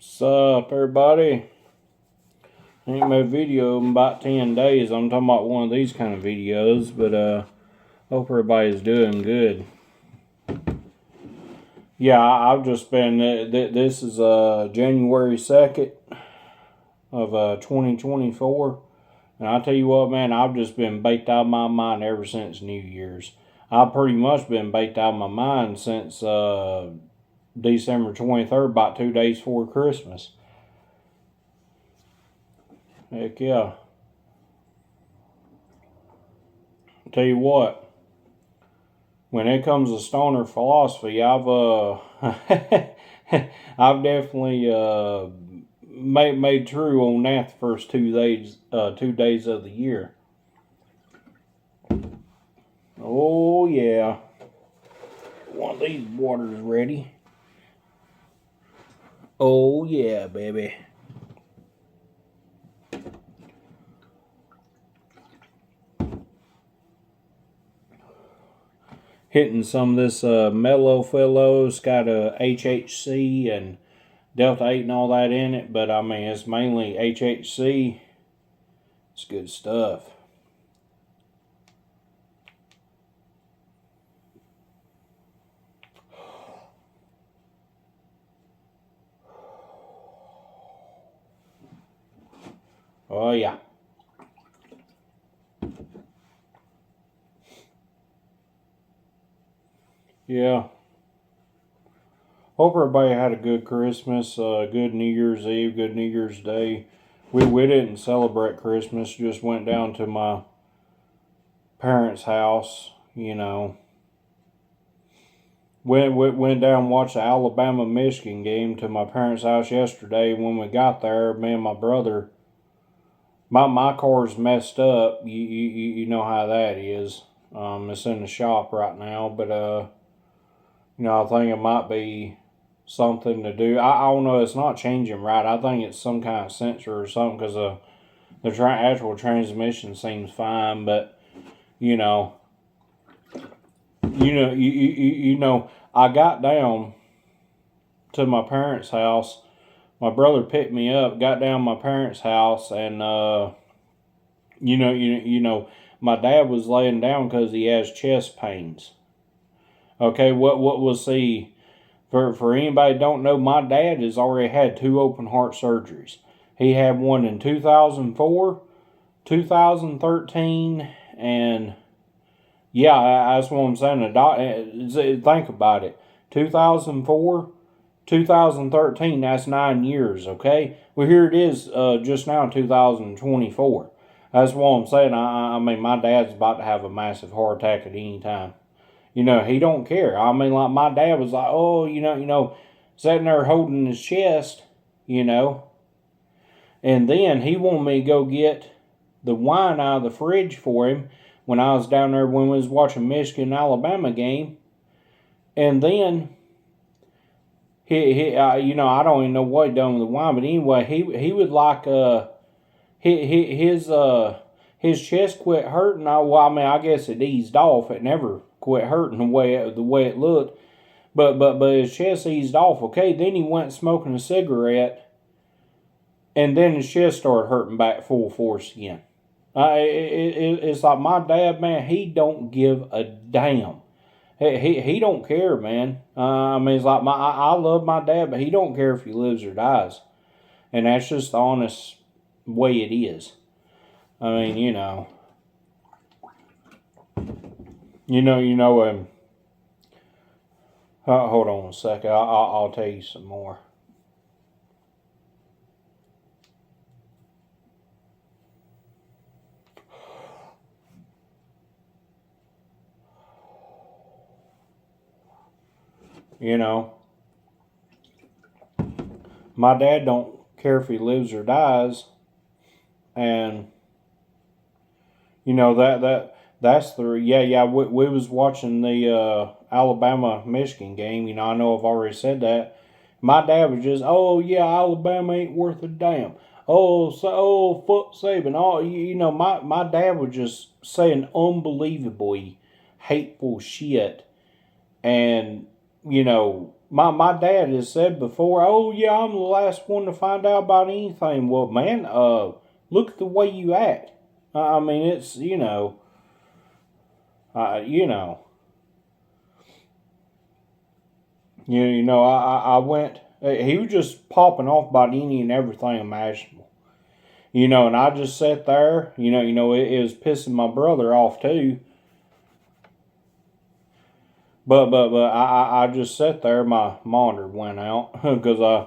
What's up, everybody? Ain't made a video in about 10 days. I'm talking about one of these kind of videos, but hope everybody's doing good. Yeah, I've just been, this is January 2nd of 2024. And I tell you what, man, I've just been baked out of my mind ever since New Year's. I've pretty much been baked out of my mind since December 23rd, about 2 days before Christmas. Heck yeah. I'll tell you what, when it comes to stoner philosophy, I've I've definitely made true on that the first 2 days of the year. Oh yeah. One of these waters ready. Oh yeah, baby. Hitting some of this Mellow Fellow. It's got a HHC and Delta 8 and all that in it, but I mean, it's mainly HHC. It's good stuff. Oh yeah. Yeah. Hope everybody had a good Christmas, good New Year's Eve, good New Year's Day. We didn't celebrate Christmas, just went down to my parents' house, you know. Went down and watched the Alabama-Michigan game to my parents' house yesterday. When we got there, me and my brother, my car's messed up. You know how that is. It's in the shop right now, but you know, I think it might be something to do. I don't know. It's not changing right. I think it's some kind of sensor or something, because the actual transmission seems fine. But you know, I got down to my parents' house. My brother picked me up. Got down to my parents' house, and you know, my dad was laying down because he has chest pains. Okay, what we'll see, for anybody that don't know, my dad has already had 2 open heart surgeries. He had one in 2004, 2013, and yeah, that's what I'm saying. Think about it. 2004, 2013, that's 9 years, okay? Well, here it is just now in 2024. That's what I'm saying. I mean, my dad's about to have a massive heart attack at any time. You know, he don't care. I mean, like, my dad was like, oh, you know, sitting there holding his chest, you know. And then he wanted me to go get the wine out of the fridge for him when I was down there when we was watching Michigan-Alabama game. And then, you know, I don't even know what he done with the wine. But anyway, he would like, his chest quit hurting. I mean, I guess it eased off. It never quit hurting the way it looked, but his chest eased off. Okay, then he went smoking a cigarette, and then his chest started hurting back full force again. It's like my dad, man. He don't give a damn. He don't care, man. I mean, it's like I love my dad, but he don't care if he lives or dies, and that's just the honest way it is. I mean, you know, hold on a second. I'll tell you some more. You know, my dad don't care if he lives or dies, and you know that's the we was watching the Alabama-Michigan game. You know, I know I've already said that. My dad was just, oh yeah, Alabama ain't worth a damn. Oh, fuck Saban. Oh, you know, my dad was just saying unbelievably hateful shit. And, you know, my dad has said before, oh yeah, I'm the last one to find out about anything. Well, man, look at the way you act. I mean, it's, you know, you know. I went, he was just popping off about any and everything imaginable. And I just sat there, it was pissing my brother off too. But I just sat there, my monitor went out, because,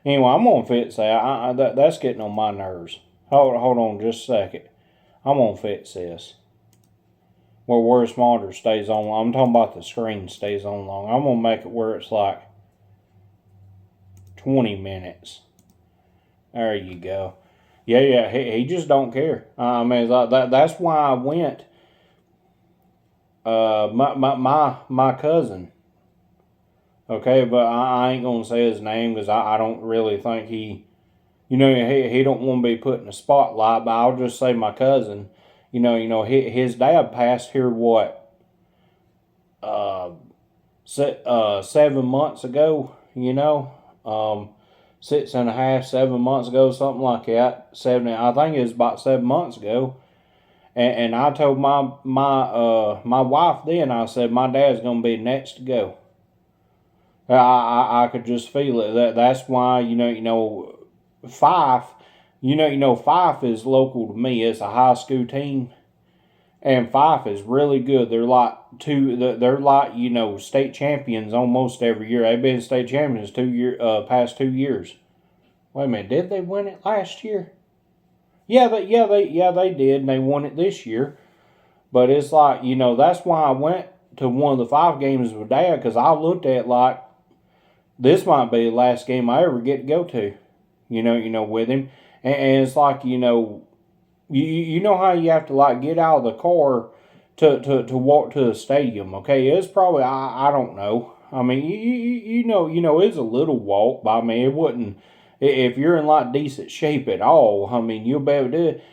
anyway, I'm going to fix that. That's getting on my nerves. Hold on just a second. I'm going to fix this. Where this monitor stays on, I'm talking about the screen stays on long. I'm going to make it where it's like 20 minutes. There you go. Yeah, he just don't care. I mean, that's why I went. My cousin. Okay, but I ain't gonna say his name because I don't really think he don't want to be put in the spotlight. But I'll just say my cousin. His dad passed here 7 months ago. 6.5, 7 months ago, something like that. I think it was about 7 months ago. And I told my wife then, I said, my dad's gonna be next to go. I could just feel it. That's why, Fife, Fife is local to me. It's a high school team. And Fife is really good. They're like state champions almost every year. They've been state champions past 2 years. Wait a minute, did they win it last year? Yeah, they did, and they won it this year. But it's like, that's why I went to one of the 5 games with Dad, because I looked at it like this might be the last game I ever get to go to, with him. And it's like, you know how you have to like get out of the car to walk to the stadium. Okay, it's probably I don't know. I mean, it's a little walk, but I mean it wouldn't. If you're in like decent shape at all, I mean you'll be able to do it.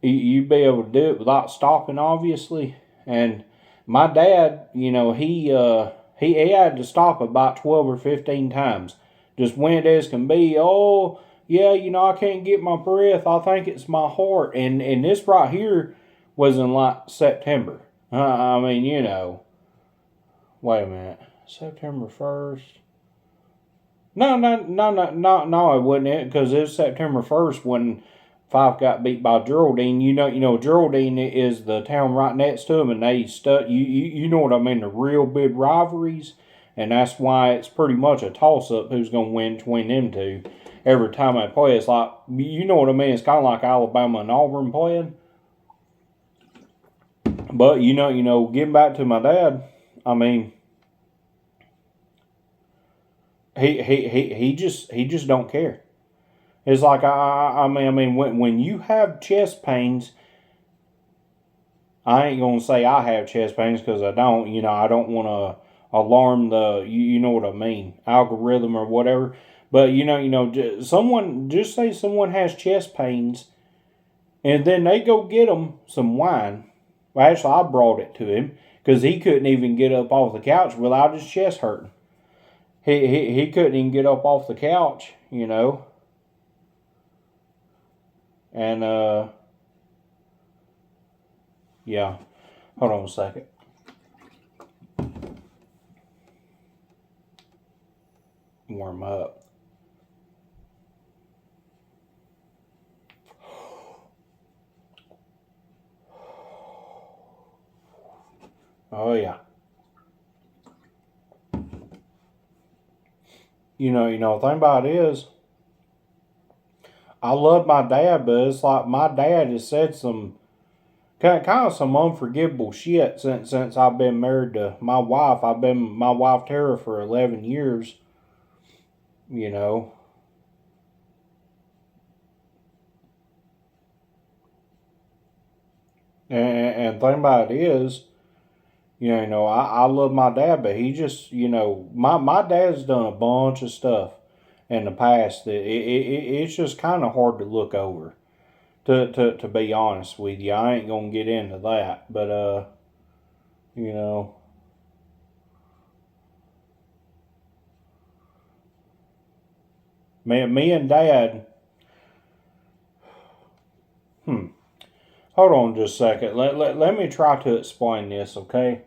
You'd be able to do it without stopping, obviously. And my dad, he had to stop about 12 or 15 times. Just went as can be. Oh, yeah, I can't get my breath. I think it's my heart. And this right here was in like September. I mean, wait a minute. September 1st. No, it wasn't it, because it was September 1st when Fife got beat by Geraldine. Geraldine is the town right next to them, and they stuck. You know what I mean? The real big rivalries, and that's why it's pretty much a toss-up who's going to win between them two. Every time they play, it's like, you know what I mean? It's kind of like Alabama and Auburn playing. But getting back to my dad, I mean, he just don't care. It's like I mean when you have chest pains, I ain't gonna say I have chest pains because I don't. I don't want to alarm the you know what I mean, algorithm or whatever. But someone just say someone has chest pains, and then they go get them some wine. Well, actually, I brought it to him because he couldn't even get up off the couch without his chest hurting. He couldn't even get up off the couch, And yeah. Hold on a second. Warm up. Oh yeah. The thing about it is, I love my dad, but it's like my dad has said some kind of some unforgivable shit since I've been married to my wife. I've been my wife Tara for 11 years. And thing about it is, I love my dad, but he just, my dad's done a bunch of stuff in the past that it's just kind of hard to look over. To be honest with you, I ain't gonna get into that, but Me and Dad. Hold on just a second. Let me try to explain this, okay?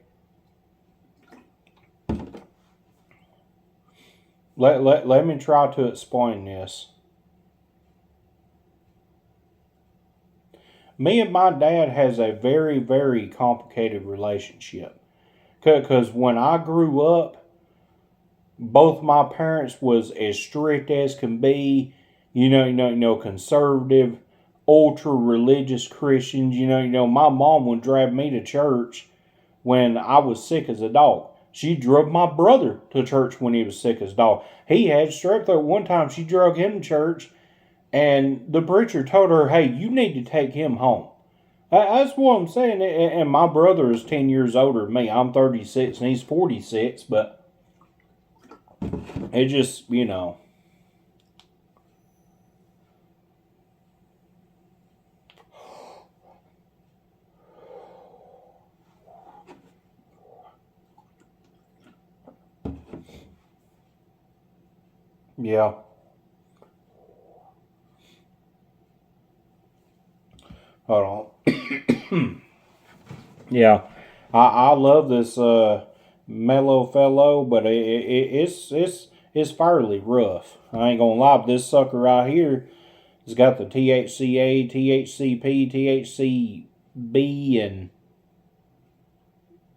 Let me try to explain this. Me and my dad has a very, very complicated relationship. Because when I grew up, both my parents was as strict as can be, conservative, ultra religious Christians. My mom would drive me to church when I was sick as a dog. She drug my brother to church when he was sick as a dog. He had strep throat. One time she drug him to church, and the preacher told her, hey, you need to take him home. That's what I'm saying. And my brother is 10 years older than me. I'm 36 and he's 46, but it just, yeah. Hold on. Yeah. I love this mellow fellow, but it's fairly rough. I ain't gonna lie, but this sucker right here has got the THCA, THCP, THCB, and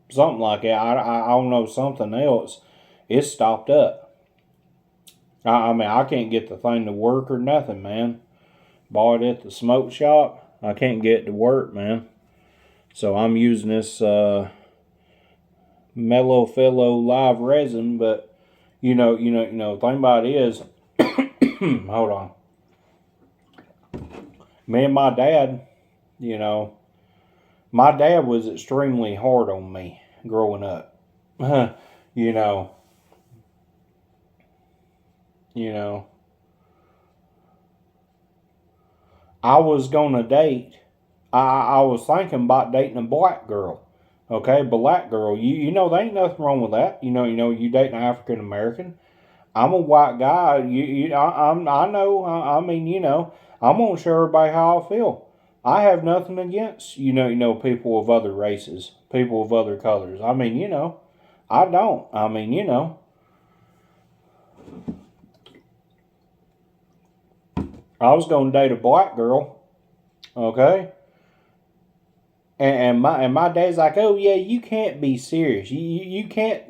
something like that. I don't know, something else. It's stopped up. I mean, I can't get the thing to work or nothing, man. Bought it at the smoke shop. I can't get it to work, man. So I'm using this Mellow Fellow live resin, but thing about it is, hold on. Me and my dad, my dad was extremely hard on me growing up. I was gonna date. I was thinking about dating a black girl. Okay, black girl. There ain't nothing wrong with that. You dating an African American. I'm a white guy. I know. I mean, I'm gonna show everybody how I feel. I have nothing against people of other races, people of other colors. I mean, I don't. I mean, I was gonna date a black girl. Okay. And my dad's like, oh yeah, you can't be serious. You can't,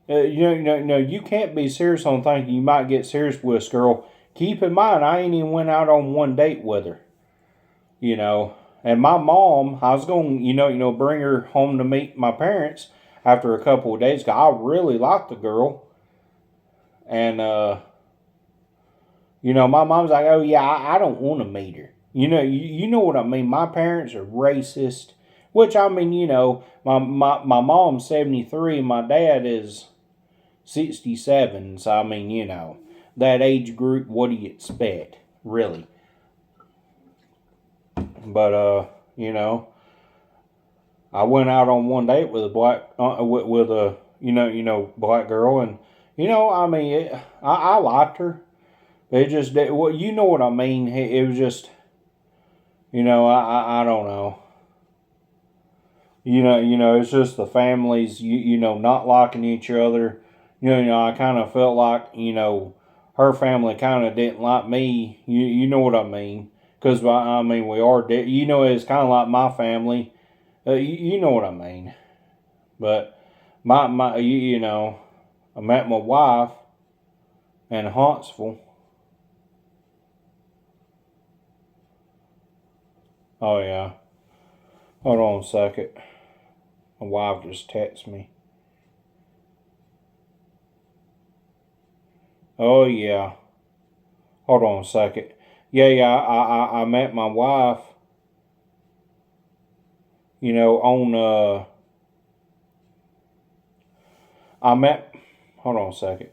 you can't be serious on thinking you might get serious with this girl. Keep in mind, I ain't even went out on one date with her. And my mom, I was going, bring her home to meet my parents after a couple of days. Cause I really liked the girl, and my mom's like, oh yeah, I don't want to meet her. You know what I mean. My parents are racist. Which, I mean, my mom's 73 and my dad is 67. So, I mean, that age group, what do you expect, really? But, I went out on one date with a black, with a, black girl. And, I mean, I liked her. It just, well, you know what I mean. It was just, I don't know. It's just the families, not liking each other. I kind of felt like, her family kind of didn't like me. You know what I mean? Because, I mean, we are, it's kind of like my family. You know what I mean? But, I met my wife in Huntsville. Oh, yeah. Hold on a second. My wife just texted me. Oh, yeah. Hold on a second. Yeah, I met my wife, on, hold on a second.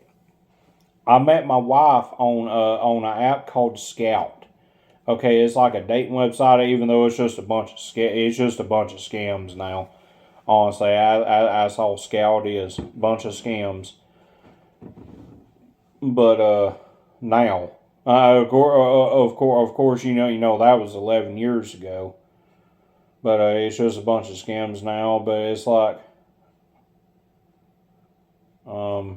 I met my wife on an app called Scout. Okay, it's like a dating website, even though it's just a bunch of scams now. Honestly, that's all Scout is, bunch of scams. But now, Of course, you know that was 11 years ago. But it's just a bunch of scams now. But it's like, I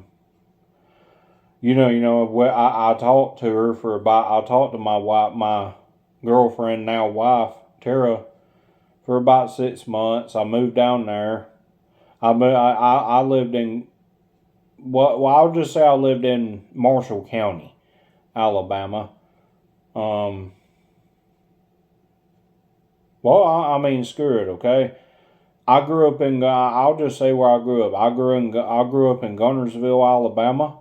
talked to her for about. I talked to my girlfriend, now wife, Tara, for about 6 months. I moved down there. I lived in, well, I'll just say I lived in Marshall County, Alabama. Well, I mean, screw it, okay? I grew up in. I'll just say where I grew up. I grew up in Gunnersville, Alabama.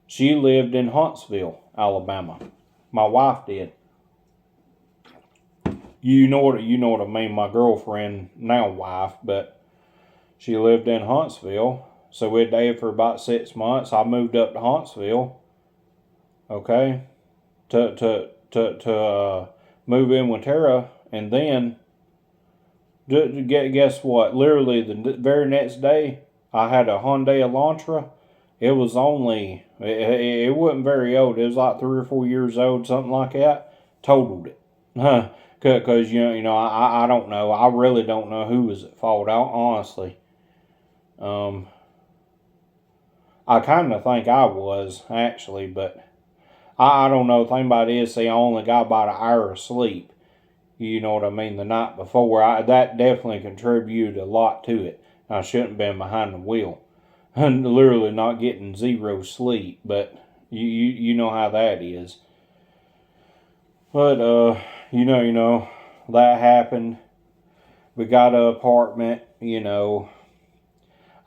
She lived in Huntsville, Alabama. My wife did. You know what I mean. My girlfriend, now wife, but she lived in Huntsville. So we dated for about 6 months. I moved up to Huntsville. Okay, to move in with Tara, and then guess what? Literally the very next day, I had a Hyundai Elantra. It was only it wasn't very old. It was like 3 or 4 years old, something like that. Totaled it, because I don't know. I really don't know who was at fault. Honestly, I kind of think I was actually, but I don't know. The thing about it is, see, I only got about an hour of sleep. You know what I mean? The night before, that definitely contributed a lot to it. I shouldn't have been behind the wheel, and literally not getting zero sleep. But you know how that is. But that happened. We got an apartment.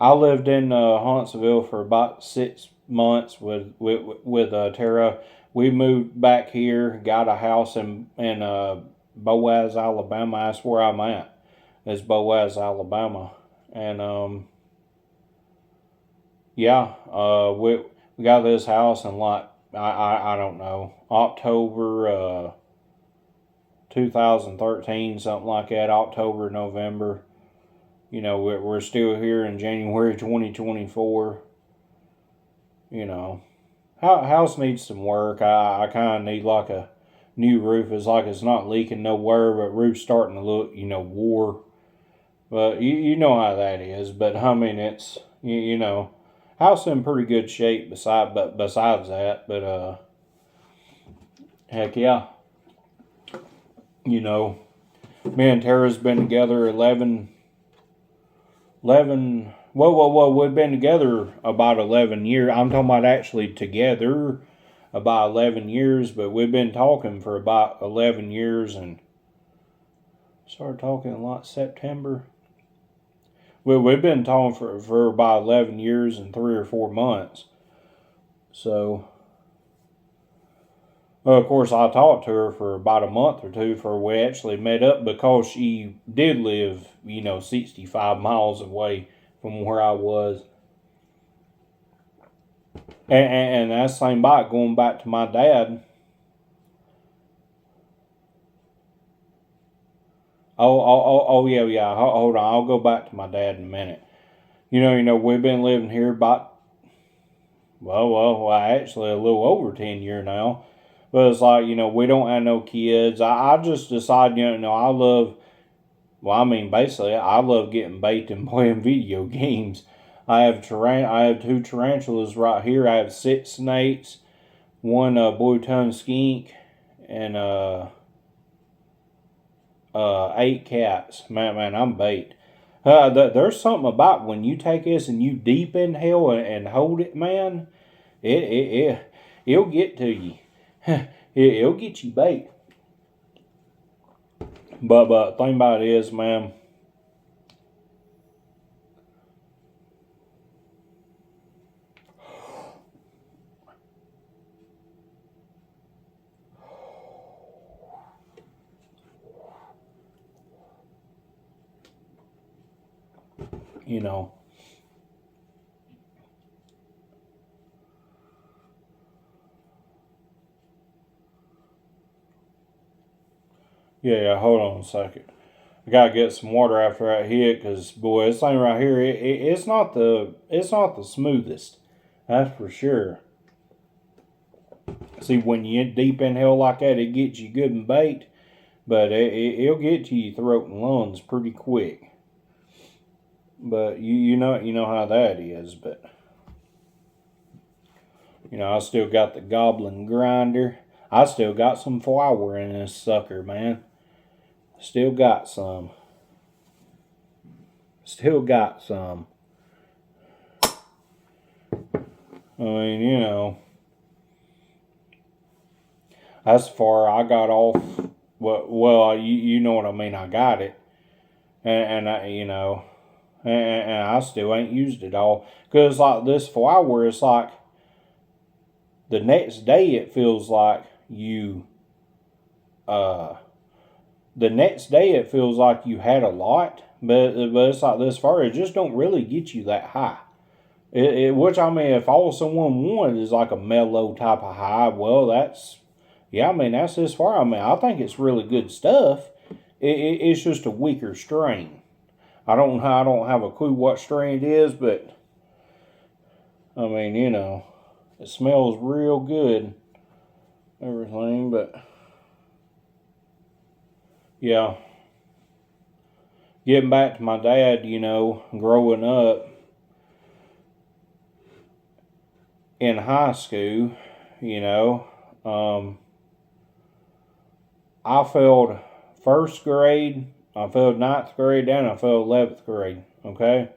I lived in Huntsville for about 6 months with Tara. We moved back here, got a house in Boaz, Alabama. That's where I'm at. It's Boaz, Alabama, and we got this house in like I don't know, October 2013, something like that. October, November. We're still here in January 2024. House needs some work. I kind of need like a new roof. It's like it's not leaking nowhere, but roof's starting to look, wore. But you know how that is. But I mean, it's house in pretty good shape. Besides that, but heck yeah, me and Tara's been together 11. We've been together about 11 years. I'm talking about actually together about 11 years, but we've been talking for about 11 years and started talking a lot September. We've been talking for about 11 years and 3 or 4 months. So, of course, I talked to her for about a month or two before we actually met up, because she did live, 65 miles away from where I was. And that's the same bike going back to my dad. Oh, yeah. Hold on, I'll go back to my dad in a minute. We've been living here about, actually a little over 10 years now. But it's like, we don't have no kids. I just decided, I love, basically, I love getting baked and playing video games. I have 2 tarantulas right here. I have 6 snakes, 1 blue-tongued skink, and 8 cats. Man, I'm baked. There's something about when you take this and you deep inhale and hold it, man. It'll get to you. It'll get you baked. But the thing about it is, man, yeah, hold on a second. I gotta get some water after that hit, cause boy, this thing right here, it's not the smoothest. That's for sure. See, when you get deep inhale like that, it gets you good and baked, but it'll get to your throat and lungs pretty quick. But you know how that is. But I still got the goblin grinder. I still got some flour in this sucker, man. Still got some. Still got some. I mean, that's far I got off. Well, you know what I mean. I got it, and I, and I still ain't used it all. Cause like this flour, it's like the next day it feels like you. The next day it feels like you had a lot, but it's like this far, it just don't really get you that high. Which, I mean, if all someone wanted is like a mellow type of high, well, that's this far. I mean, I think it's really good stuff. It's just a weaker strain. I don't have a clue what strain it is, but I mean, it smells real good, everything, but yeah. Getting back to my dad, growing up in high school, I failed first grade, I failed ninth grade, and I failed 11th grade, okay?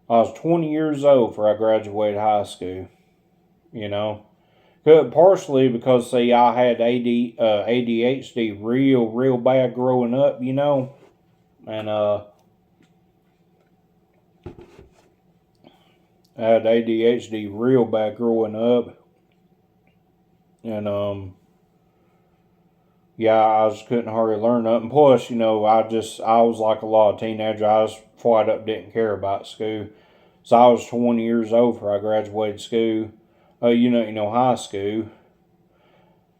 I was 20 years old before I graduated high school, Partially because, see, I had ADHD real bad growing up, and I had ADHD real bad growing up, and I just couldn't hardly learn nothing. Plus, I was like a lot of teenagers. I just flat up didn't care about school. So I was 20 years old before I graduated school. High school.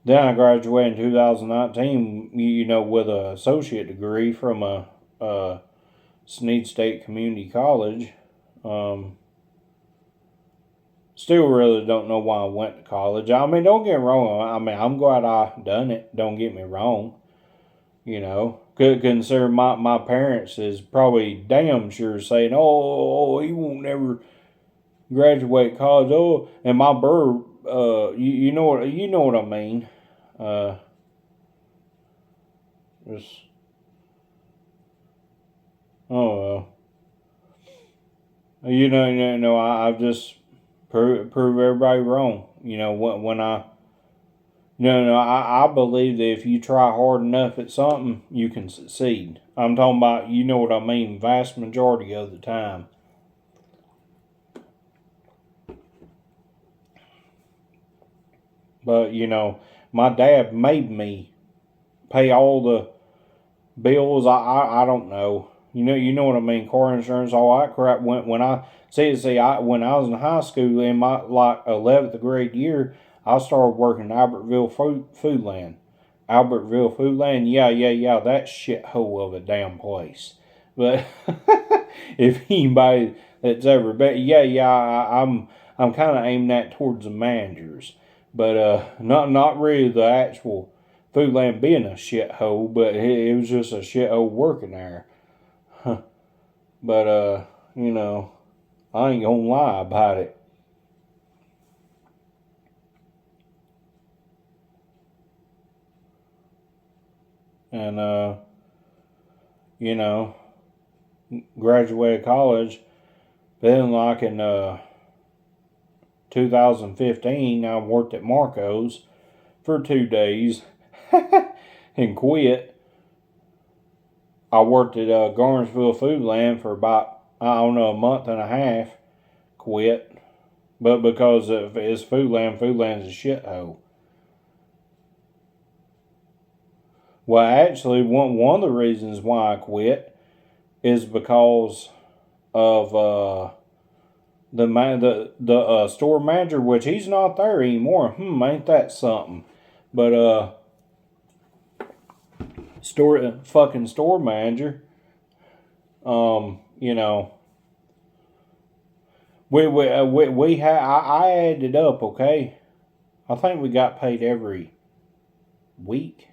Then I graduated in 2019, with an associate degree from a Sneed State Community College. Still really don't know why I went to college. I mean, don't get me wrong. I mean, I'm glad I done it. Don't get me wrong. Could consider my parents is probably damn sure saying, oh, he won't never graduate college. Oh, and my bird, you know what I mean. Just, oh, I've just prove everybody wrong. When I believe that if you try hard enough at something, you can succeed. I'm talking about, you know what I mean, vast majority of the time. But, my dad made me pay all the bills. I don't know. You know what I mean, car insurance, all that crap. When I when I was in high school in my 11th grade year, I started working at Albertville Foodland. Albertville Foodland, yeah, that shithole of a damn place. But if anybody that's ever been, I'm kind of aiming that towards the managers, but not really the actual Foodland being a shithole, but it was just a shithole working there. But I ain't gonna lie about it. And graduated college. Then in 2015, I worked at Marco's for 2 days and quit. I worked at Garnesville Foodland for about, a month and a half. Quit. But because of it's Foodland's a shithole. Well, actually, one of the reasons why I quit is because of the store manager, which he's not there anymore. Ain't that something? But store manager. I added up, okay. I think we got paid every week.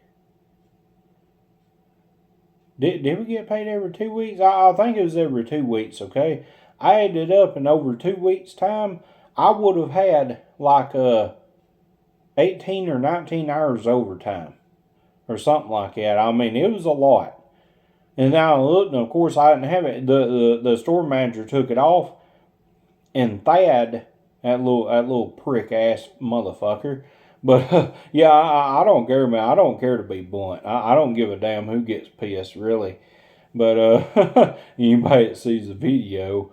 Did we get paid every 2 weeks? I think it was every 2 weeks, okay? I added up, and over 2 weeks' time, I would have had like 18 or 19 hours overtime or something like that. I mean, it was a lot. And now I looked, and of course, I didn't have it. The store manager took it off, and Thad, that little prick ass motherfucker. But yeah, I don't care, man. I don't care to be blunt. I don't give a damn who gets pissed, really. But anybody that sees the video,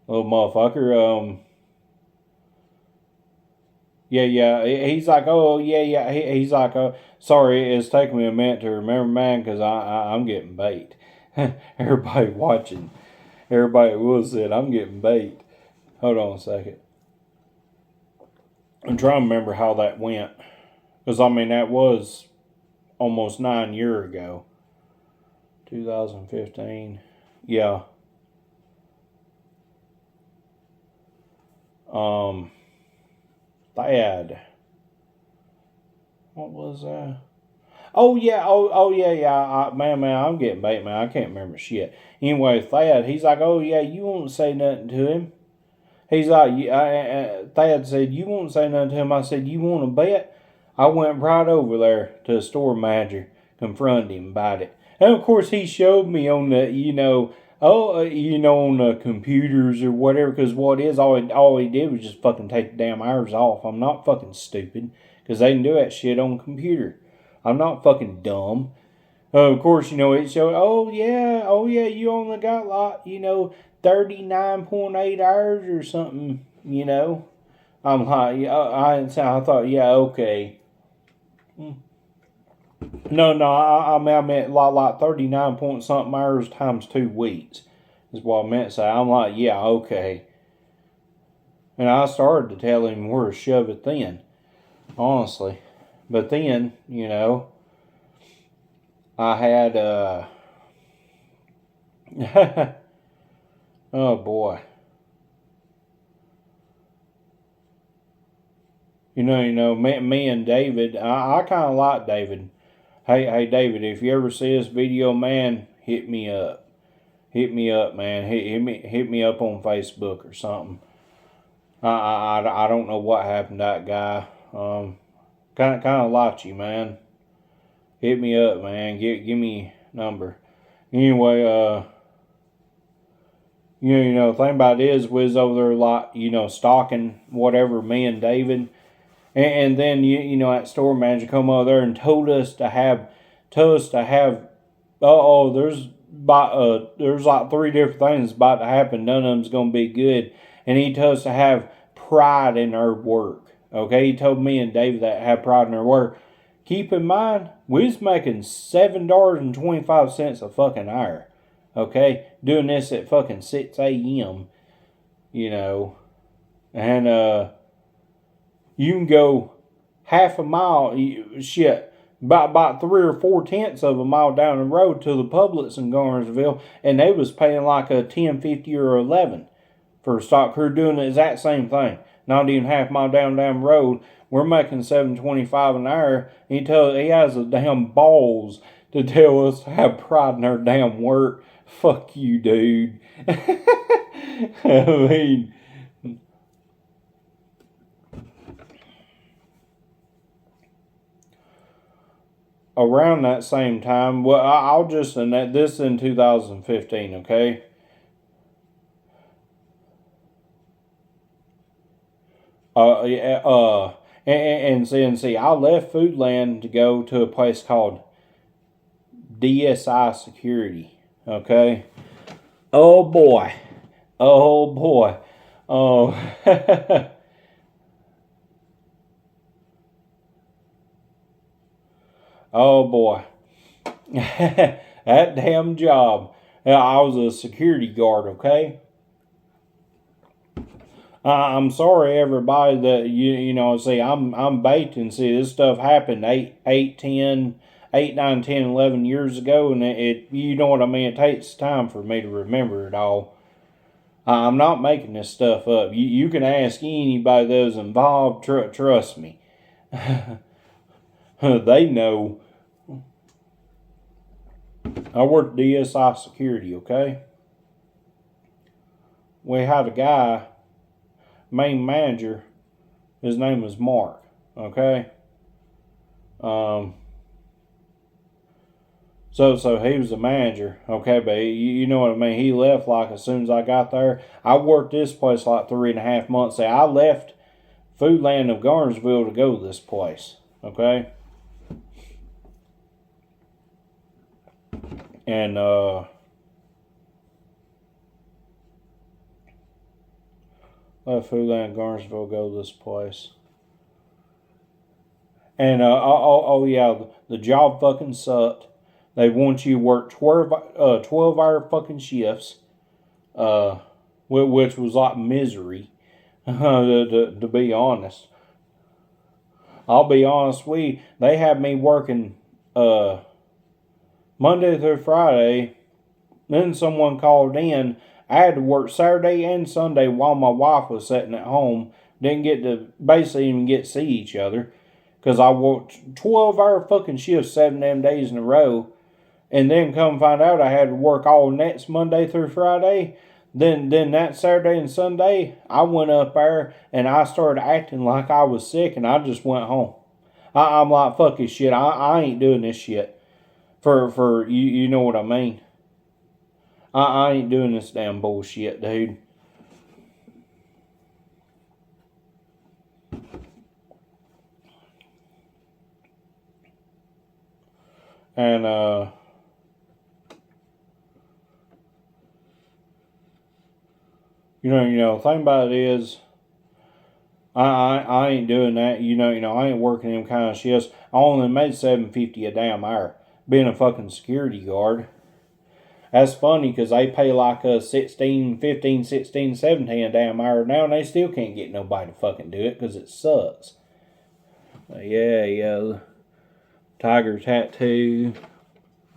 little motherfucker, yeah. He's like, oh yeah. He's like, sorry, it's taking me a minute to remember, man, because I'm getting bait. Everybody watching, everybody will say I'm getting bait. Hold on a second. I'm trying to remember how that went. Because, I mean, that was almost 9 years ago. 2015. Yeah. Thad. What was that? Oh, yeah. Oh yeah. Man, I'm getting bait, man. I can't remember shit. Anyway, Thad, he's like, oh, yeah, you won't say nothing to him. He's like, Thad said, you won't say nothing to him. I said, you want to bet? I went right over there to the store manager, confronted him about it. And of course, he showed me on the, on the computers or whatever, because what is, all he did was just fucking take the damn hours off. I'm not fucking stupid, because they can do that shit on computer. I'm not fucking dumb. Of course, it showed, oh yeah, you only got like, 39.8 hours or something, I'm like, I thought, yeah, okay. No, I meant like 39 point something hours times 2 weeks is what I meant to say. I'm like, yeah, okay. And I started to tell him where to shove it then, honestly. But then, I had, oh boy. Me and David, I kind of like David. Hey, David, if you ever see this video, man, hit me up. Hit me up, man. Hit me up on Facebook or something. I don't know what happened to that guy. Kind of like you, man. Hit me up, man. Give me a number. Anyway, the thing about it is, we was over there like, stalking whatever, me and David. And then, that store manager come over there and told us to have, there's like 3 different things about to happen. None of them's going to be good. And he told us to have pride in our work. Okay, he told me and David that have pride in our work. Keep in mind, we was making $7.25 a fucking hour. Okay, doing this at fucking 6 a.m. And you can go half a mile, about 3 or 4 tenths of a mile down the road to the Publix in Garnersville, and they was paying like a 10.50 or 11 for a stock crew doing the exact same thing. Not even half a mile down the road. We're making $7.25 an hour. He has the damn balls to tell us to have pride in our damn work. Fuck you, dude. I mean, around that same time, well, I'll just, and this in 2015, okay? And see, I left Foodland to go to a place called DSI Security, okay? Oh boy. Oh. Oh boy. That damn job. I was a security guard, okay? I'm sorry, everybody, that see, I'm baiting. See, this stuff happened 8, 9, 10, 11 years ago, and it you know what I mean. It takes time for me to remember it all. I'm not making this stuff up. You can ask anybody that was involved. Trust me. They know. I worked DSI security, okay? We had a guy, main manager, his name was Mark, okay? So he was the manager, okay, but you know what I mean? He left like as soon as I got there. I worked this place like 3.5 months. I left Foodland of Garnersville to go to this place, okay? And left Foodland of Garnersville, go to this place. And oh yeah, the job fucking sucked. They want you to work 12-hour fucking shifts, which was like misery, to be honest. I'll be honest with you, they had me working Monday through Friday. Then someone called in. I had to work Saturday and Sunday while my wife was sitting at home. Didn't get to basically even get to see each other. Because I worked 12-hour fucking shifts 7 damn days in a row. And then come find out I had to work all next Monday through Friday. Then that Saturday and Sunday, I went up there and I started acting like I was sick and I just went home. I'm like, fuck this shit. I ain't doing this shit. For you know what I mean. I ain't doing this damn bullshit, dude. And you know, the thing about it is, I ain't doing that. You know, I ain't working them kind of shifts. I only made $7.50 a damn hour being a fucking security guard. That's funny because they pay like a 16, 15, 16, 17 a damn hour now, and they still can't get nobody to fucking do it because it sucks. Yeah, tiger tattoo,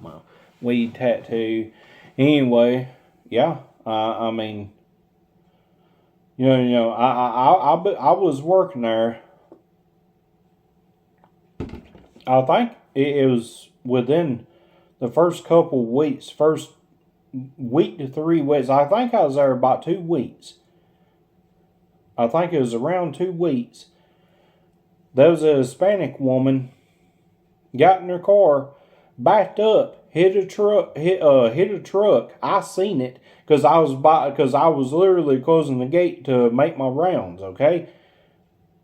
my weed tattoo. Anyway, yeah, I mean, I was working there. I think it was within the first couple weeks, first week to 3 weeks. I think I was there about 2 weeks. I think it was around 2 weeks. There was a Hispanic woman, got in her car, backed up, hit a truck. I seen it because I was literally closing the gate to make my rounds. Okay,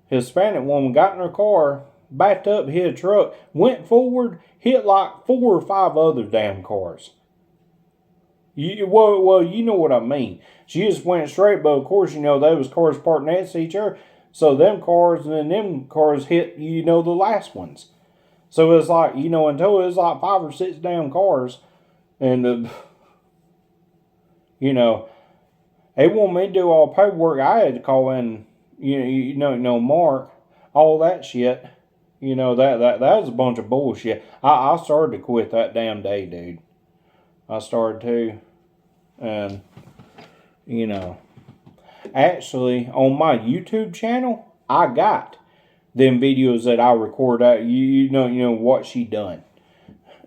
Hispanic woman got in her car, backed up, hit a truck, went forward, hit like 4 or 5 other damn cars. Well, you know what I mean. She just went straight, but of course, there was cars parked next to each other. So them cars and then them cars hit, the last ones. So it's like, until it was like 5 or 6 damn cars. And, they want me to do all paperwork. I had to call in, Mark, all that shit. That was a bunch of bullshit. I started to quit that damn day, dude. I started to. And, actually, on my YouTube channel, I got them videos that I record out. You know what she done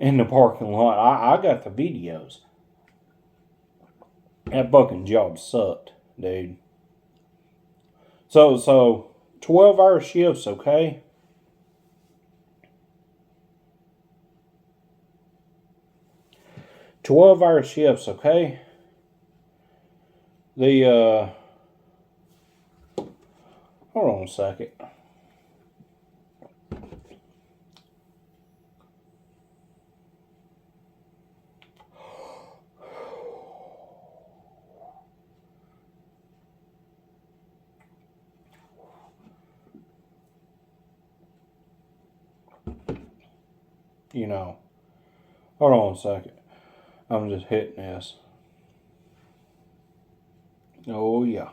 in the parking lot. I got the videos. That fucking job sucked, dude. So 12-hour shifts, okay? $12-hour shifts, okay? Hold on a second. Hold on a second. I'm just hitting this. Oh, yeah.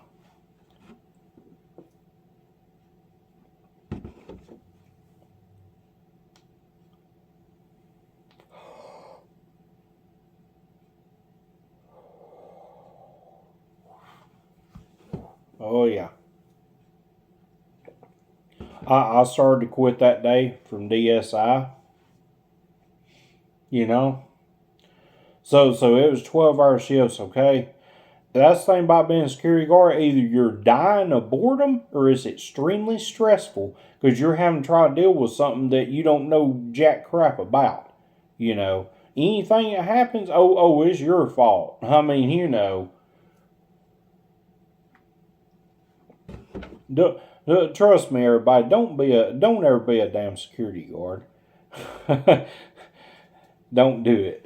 I started to quit that day from DSI, you know. So it was 12-hour shifts, okay? That's the thing about being a security guard. Either you're dying of boredom or it's extremely stressful because you're having to try to deal with something that you don't know jack crap about. You know, anything that happens, it's your fault. I mean, you know, trust me, everybody. Don't ever be a damn security guard. Don't do it.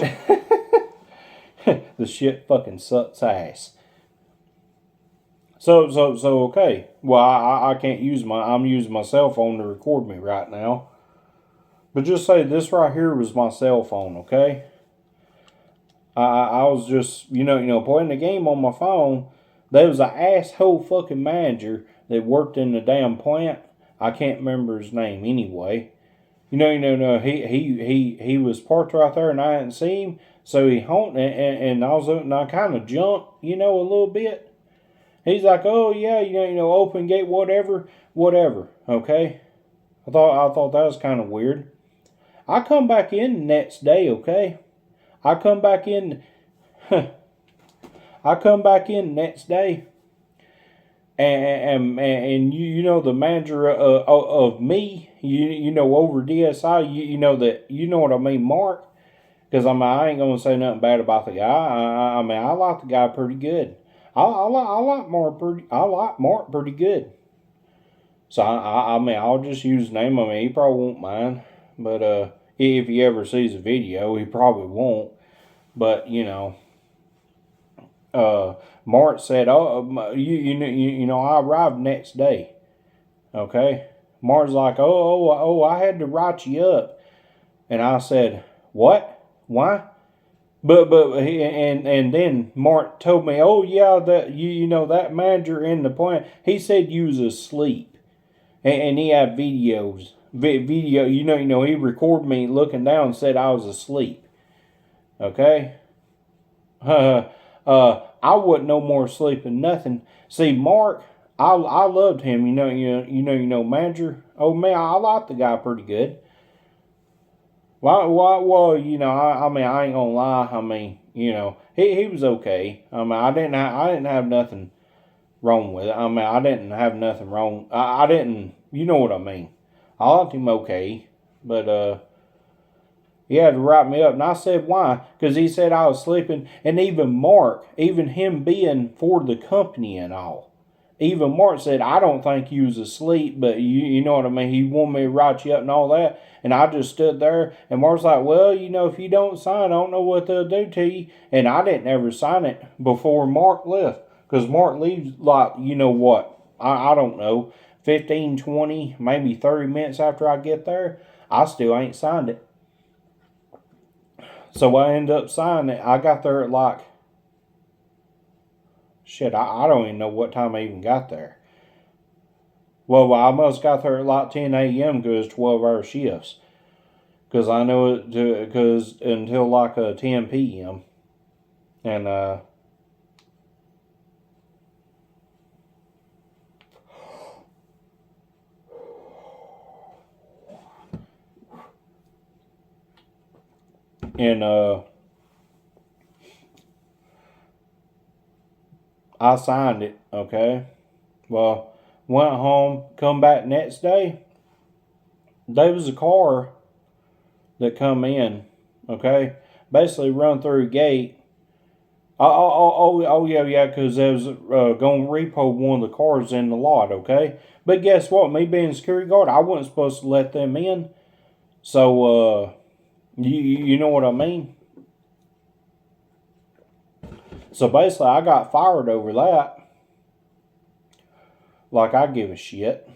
The shit fucking sucks ass. So okay. Well, I can't use I'm using my cell phone to record me right now. But just say this right here was my cell phone, okay? I was just, playing the game on my phone. There was an asshole fucking manager that worked in the damn plant. I can't remember his name anyway. He was parked right there and I didn't see him. So he honked and I kind of jumped, a little bit. He's like, oh yeah, open gate, whatever, okay? I thought that was kind of weird. I come back in the next day, okay? I come back in the next day, and the manager of me, over DSI, you know what I mean, Mark, because I ain't gonna say nothing bad about the guy. I like the guy pretty good. I like Mark pretty good. So I'll just use his name. He probably won't mind, but if he ever sees a video, he probably won't. But Mark said, I arrived next day. Okay, Mark's like, I had to write you up, and I said, what? Why? But then Mark told me, oh yeah, that that manager in the plant, he said you was asleep, and he had videos, video, he recorded me looking down and said I was asleep. Okay, I wasn't no more asleep than nothing. See, Mark, I loved him, manager. Oh man, I liked the guy pretty good. Well, I ain't gonna lie. He was okay. I didn't have nothing wrong with it. I didn't have nothing wrong. I didn't, you know what I mean. I liked him okay, but he had to write me up, and I said why? Because he said I was sleeping, and even Mark, even him being for the company and all. Even Mark said, I don't think you was asleep, but you know what I mean? He wanted me to write you up and all that. And I just stood there, and Mark's like, well, if you don't sign, I don't know what they'll do to you. And I didn't ever sign it before Mark left. Because Mark leaves like, I don't know, 15, 20, maybe 30 minutes after I get there. I still ain't signed it. So I ended up signing it. I got there at like, I don't even know what time I even got there. Well, I must got there at like 10 a.m. because it's 12-hour shifts. Because I know it because until like 10 p.m. And I signed it, okay? Well, went home, come back next day. There was a car that come in, okay? Basically run through a gate. Yeah, because they was going to repo one of the cars in the lot, okay? But guess what? Me being a security guard, I wasn't supposed to let them in. So, you know what I mean? So basically, I got fired over that. Like I give a shit.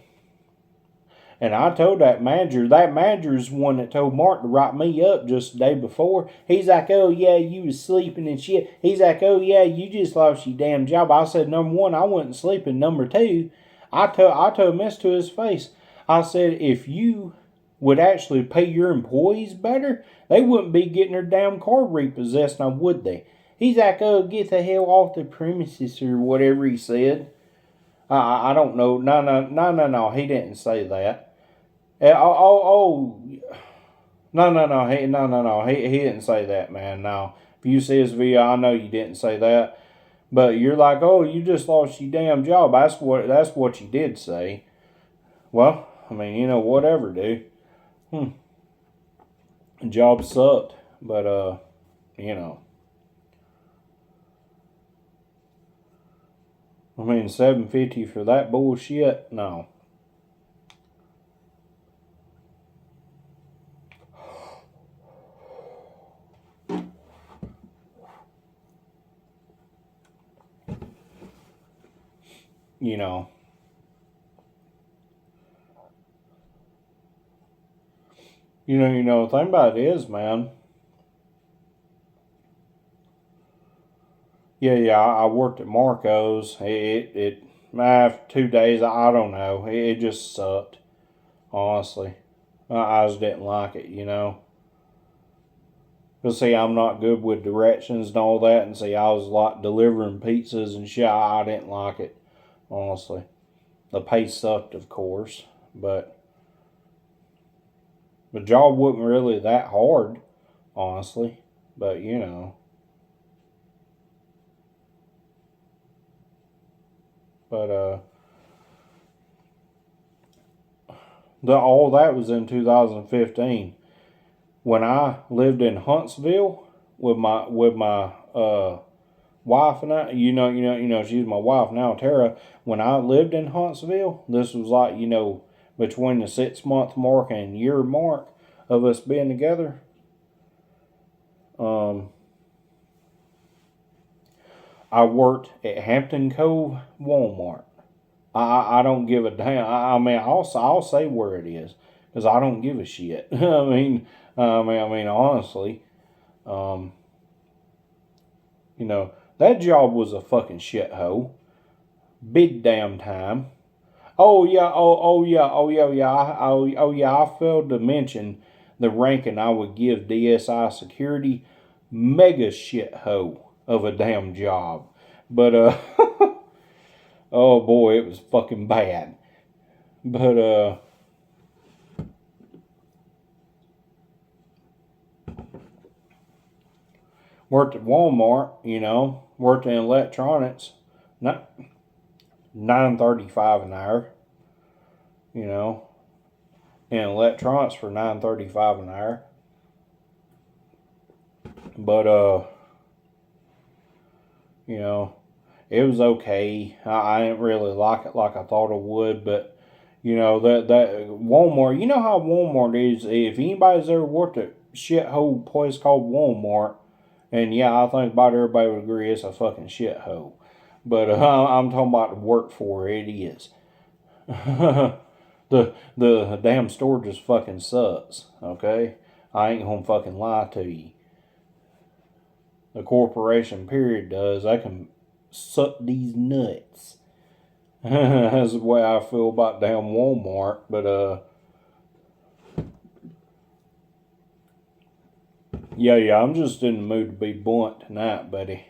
And I told that manager's one that told Mark to write me up just the day before. He's like, oh yeah, you was sleeping and shit. He's like, oh yeah, you just lost your damn job. I said, number one, I wasn't sleeping. Number two, I told him this to his face. I said, if you would actually pay your employees better, they wouldn't be getting their damn car repossessed now, would they? He's like, oh, get the hell off the premises or whatever he said. I don't know. No, he didn't say that. No. No. He didn't say that, man. No. If you see his video, I know you didn't say that. But you're like, oh, you just lost your damn job. That's what you did say. Well, I mean, whatever, dude. Job sucked, but you know, I mean, $750 for that bullshit. No. You know. The thing about it is, man. Yeah. I worked at Marco's. After 2 days, I don't know. It just sucked. Honestly, I just didn't like it. Cause see, I'm not good with directions and all that, and see, I was like delivering pizzas and shit. I didn't like it, honestly. The pay sucked, of course, but the job wasn't really that hard, honestly. But but all that was in 2015 when I lived in Huntsville with my wife and I. She's my wife now, Tara. When I lived in Huntsville, this was like between the 6 month mark and year mark of us being together. I worked at Hampton Cove Walmart. I don't give a damn. I mean, I'll say where it is because I don't give a shit. I mean, honestly, um, that job was a fucking shithole, big damn time. Oh yeah, oh yeah. I failed to mention the ranking I would give DSI security. Mega shithole of a damn job, but oh boy, it was fucking bad. But worked at Walmart, worked in electronics, not 9.35 an hour, you know, in electronics for 9.35 an hour. But it was okay. I didn't really like it like I thought I would, but that Walmart. You know how Walmart is. If anybody's ever worked at shithole place called Walmart, and yeah, I think about everybody would agree it's a fucking shithole. But I'm talking about the work for it is. the damn store just fucking sucks. Okay, I ain't gonna fucking lie to you. The corporation period does. I can suck these nuts. That's the way I feel about damn Walmart. But yeah, I'm just in the mood to be blunt tonight, buddy.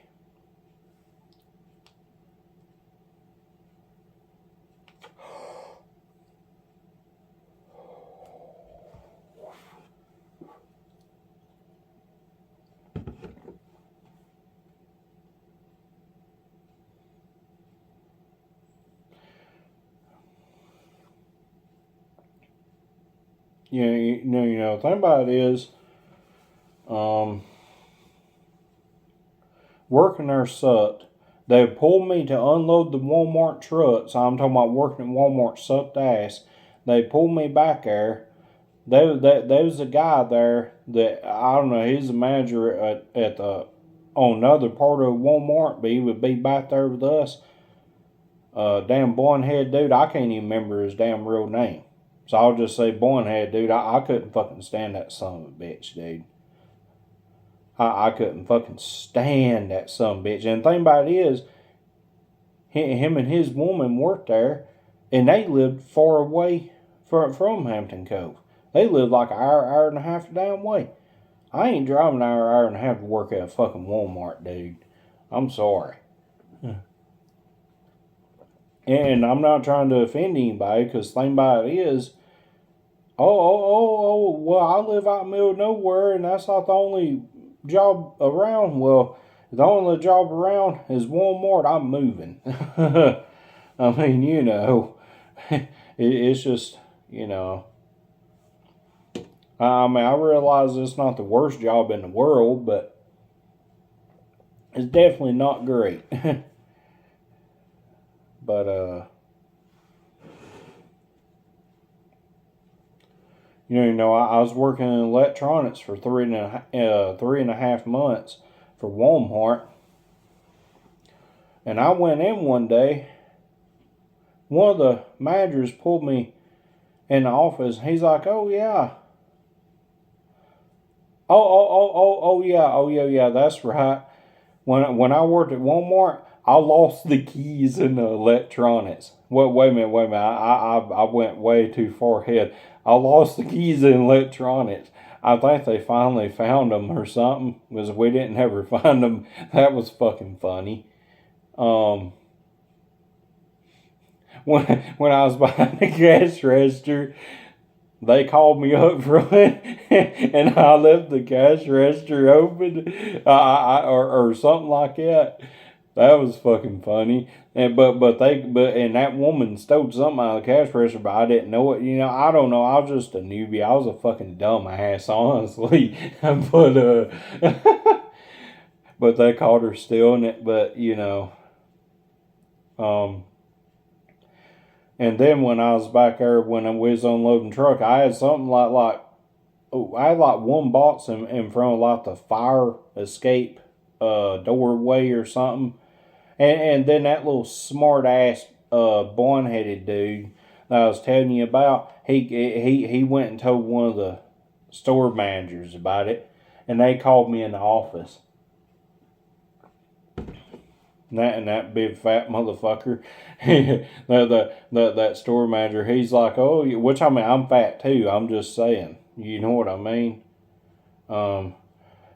The thing about it is, working there sucked. They pulled me to unload the Walmart trucks. I'm talking about working at Walmart sucked ass. They pulled me back there. There was a guy there that I don't know. He's a manager at the on another part of Walmart, but he would be back there with us. Damn blonde head dude. I can't even remember his damn real name. So I'll just say blonde head dude. I couldn't fucking stand that son of a bitch, dude. I couldn't fucking stand that son of a bitch. And the thing about it is, him and his woman worked there, and they lived far away from Hampton Cove. They lived like an hour and a half a damn way. I ain't driving an hour and a half to work at a fucking Walmart, dude. I'm sorry. And I'm not trying to offend anybody, because the thing about it is, Well, I live out in the middle of nowhere, and that's not the only job around. Well, the only job around is Walmart. I'm moving. I mean, it's just, I mean, I realize it's not the worst job in the world, but it's definitely not great. But, I was working in electronics for 3.5 months for Walmart. And I went in one day. One of the managers pulled me in the office. He's like, "Oh yeah, yeah, that's right. When I worked at Walmart, I lost the keys in the electronics. Wait a minute. I went way too far ahead. I lost the keys in electronics. I think they finally found them or something, because we didn't ever find them. That was fucking funny. Um, when I was behind the cash register, they called me up front, and I left the cash register open, or something like that. That was fucking funny. And that woman stole something out of the cash register, but I didn't know it. I don't know. I was just a newbie. I was a fucking dumbass, honestly. But they caught her stealing it. But um. And then when I was back there, when we was unloading the truck, I had something I had like one box in front of like the fire escape doorway or something. And then that little smart ass blonde headed dude that I was telling you about, he went and told one of the store managers about it, and they called me in the office. And that big fat motherfucker, that store manager, he's like, oh, which I mean, I'm fat too. I'm just saying, you know what I mean.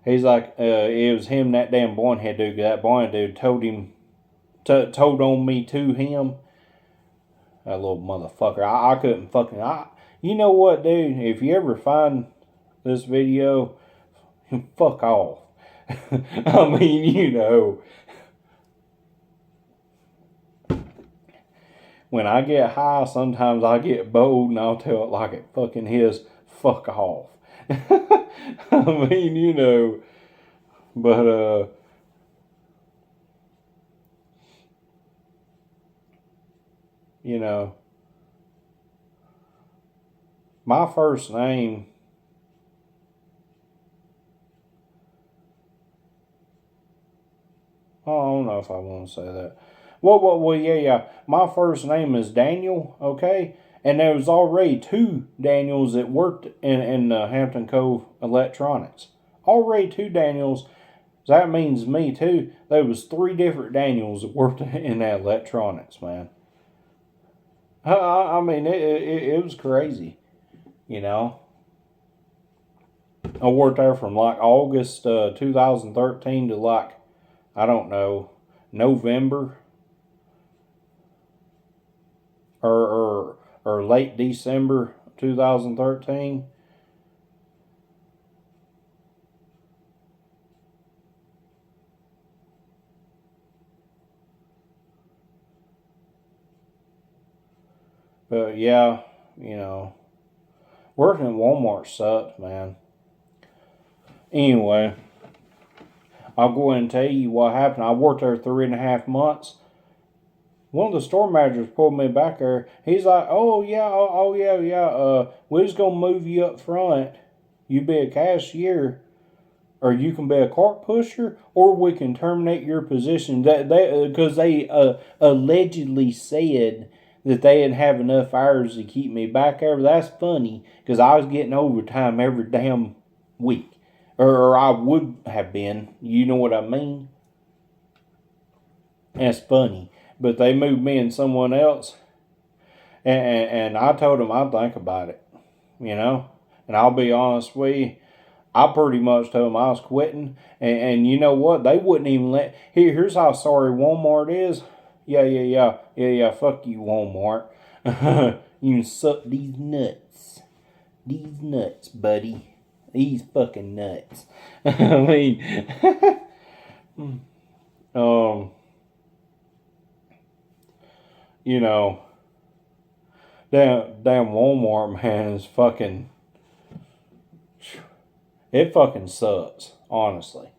He's like, it was him, that damn blonde-head dude. That blonde dude told on me to him. That little motherfucker. I couldn't fucking. You know what, dude? If you ever find this video, fuck off. I mean, when I get high, sometimes I get bold and I'll tell it like it fucking is. Fuck off. I mean, but, my first name, I don't know if I want to say that. Well, yeah. My first name is Daniel, okay? And there was already two Daniels that worked in Hampton Cove Electronics. Already two Daniels. That means me, too. There was 3 different Daniels that worked in that electronics, man. I mean, it was crazy, I worked there from like August 2013 to like, I don't know, November or late December 2013. But yeah, working at Walmart sucked, man. Anyway, I'll go ahead and tell you what happened. I worked there 3.5 months. One of the store managers pulled me back there. He's like, oh yeah. We're just gonna move you up front. You be a cashier, or you can be a cart pusher, or we can terminate your position. Because they allegedly said that they didn't have enough hours to keep me back there. But that's funny, because I was getting overtime every damn week, or I would have been. You know what I mean? That's funny. But they moved me and someone else, and I told them I'd think about it, And I'll be honest with you, I pretty much told them I was quitting, and you know what? They wouldn't even let. Here's how sorry Walmart is. Yeah. Fuck you, Walmart. You can suck these nuts. These nuts, buddy. These fucking nuts. I mean, you know, damn Walmart, man, is fucking, it fucking sucks, honestly,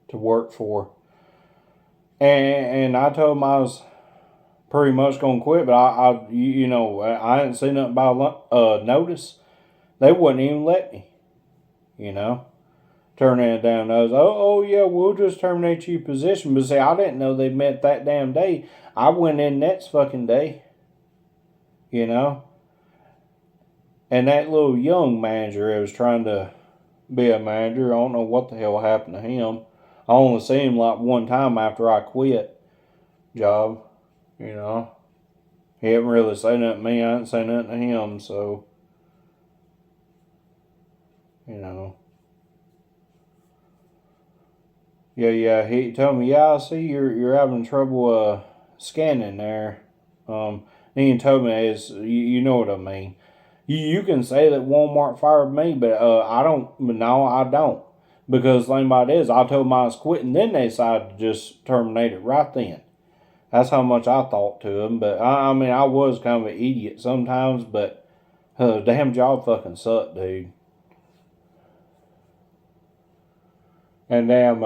to work for. And I told him I was pretty much gonna quit, but I hadn't seen nothing by notice. They wouldn't even let me, turn it down. I was, oh yeah, we'll just terminate your position. But see, I didn't know they met that damn day. I went in next fucking day, and that little young manager that was trying to be a manager, I don't know what the hell happened to him. I only seen him like one time after I quit job, He hadn't really said nothing to me. I didn't say nothing to him, so, Yeah, he told me, yeah, I see you're having trouble scanning there. He told me, you know what I mean. You can say that Walmart fired me, but I don't. No, I don't. Because the thing about it is, I told them I was quitting, then they decided to just terminate it right then. That's how much I thought to them. But I mean, I was kind of an idiot sometimes, but damn job fucking sucked, dude. And damn,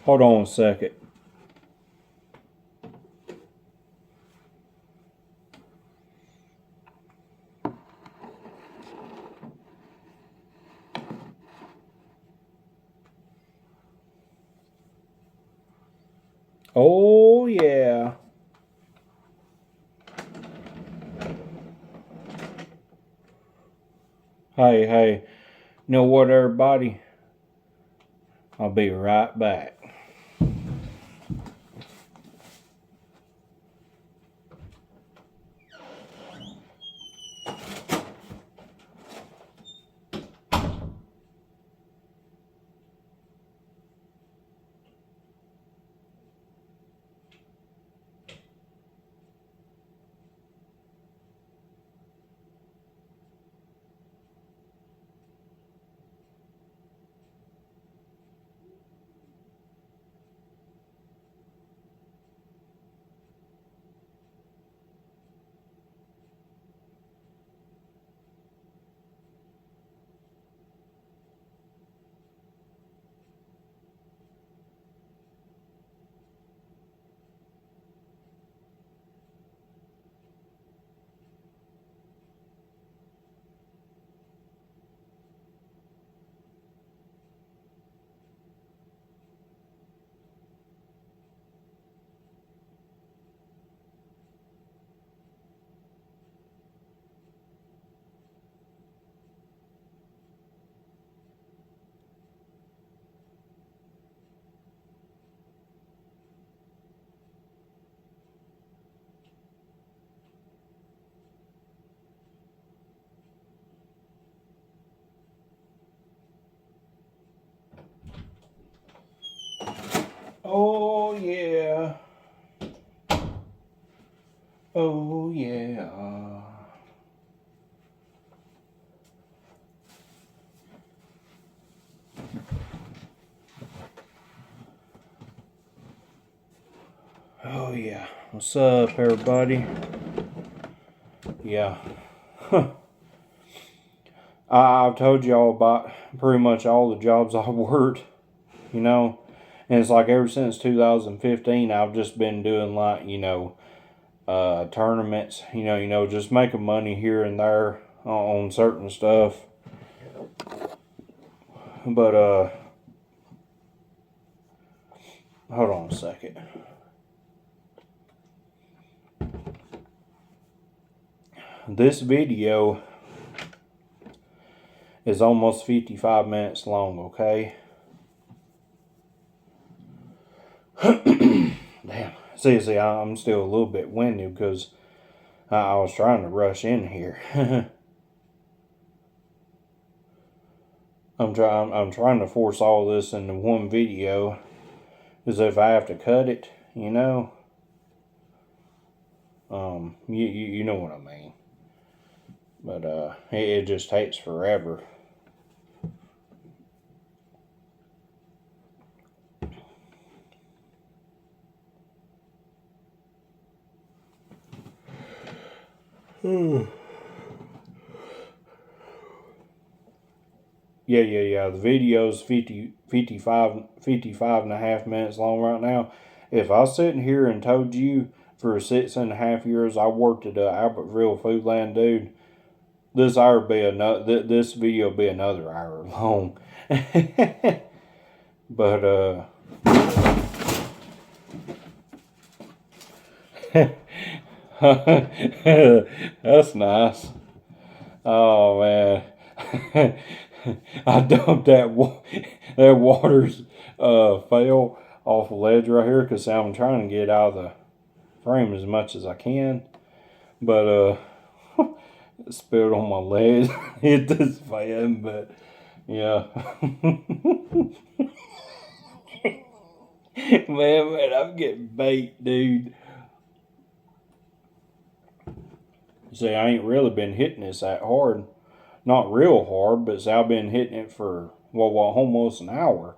hold on a second. Oh, yeah. Hey, you know what, everybody? I'll be right back. Oh, yeah. Oh, yeah. Oh, yeah. What's up, everybody? Yeah. I've told y'all about pretty much all the jobs I've worked, And it's like ever since 2015, I've just been doing like, tournaments, just making money here and there on certain stuff. But, hold on a second. This video is almost 55 minutes long, okay? Damn. See, I'm still a little bit winded because I was trying to rush in here. I'm trying to force all this into one video. Because if I have to cut it, you know, you know what I mean. But it just takes forever. Yeah. The video's 55 and a half minutes long right now. If I was sitting here and told you for 6.5 years I worked at Albertville Foodland, dude, this video be another hour long. But that's nice. Oh man. I dumped that water's fell off a ledge right here because I'm trying to get out of the frame as much as I can, but it spilled on my leg. Hit this fan, but yeah. man, I'm getting bait, dude. See, I ain't really been hitting this that hard. Not real hard, but I've been hitting it for, almost an hour.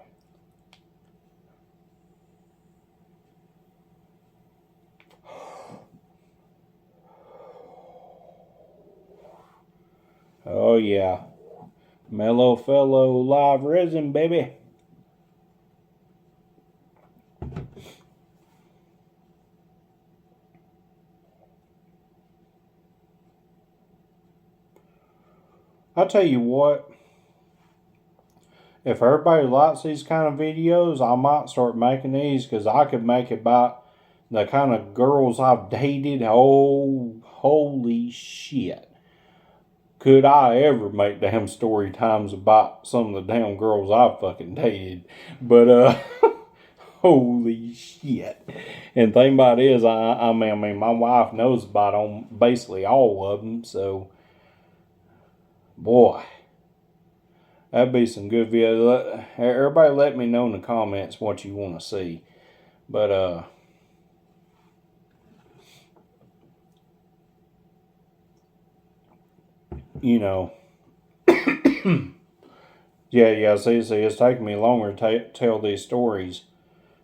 Oh, yeah. Mellow Fellow live resin, baby. I'll tell you what. If everybody likes these kind of videos, I might start making these because I could make it about the kind of girls I've dated. Oh, holy shit. Could I ever make damn story times about some of the damn girls I've fucking dated? But, holy shit. And the thing about it is, I mean, my wife knows about basically all of them, so, boy. That'd be some good videos. Everybody let me know in the comments what you want to see. But, you know. yeah, see, it's taking me longer to tell these stories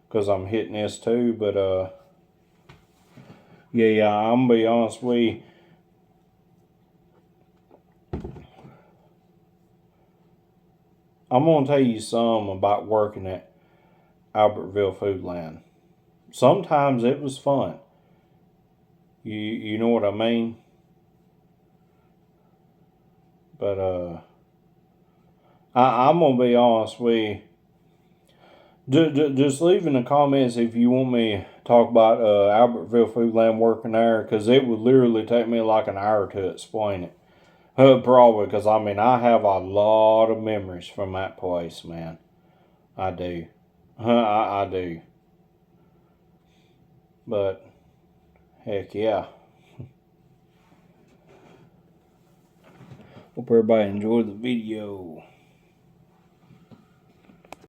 because I'm hitting this too. But, yeah, I'm going to be honest with you. I'm going to tell you some about working at Albertville Foodland. Sometimes it was fun. You know what I mean? But I'm going to be honest with you. Just leave in the comments if you want me to talk about Albertville Foodland working there, because it would literally take me like an hour to explain it. Probably, because I mean, I have a lot of memories from that place, man. I do. I do. But, heck yeah. Hope everybody enjoyed the video.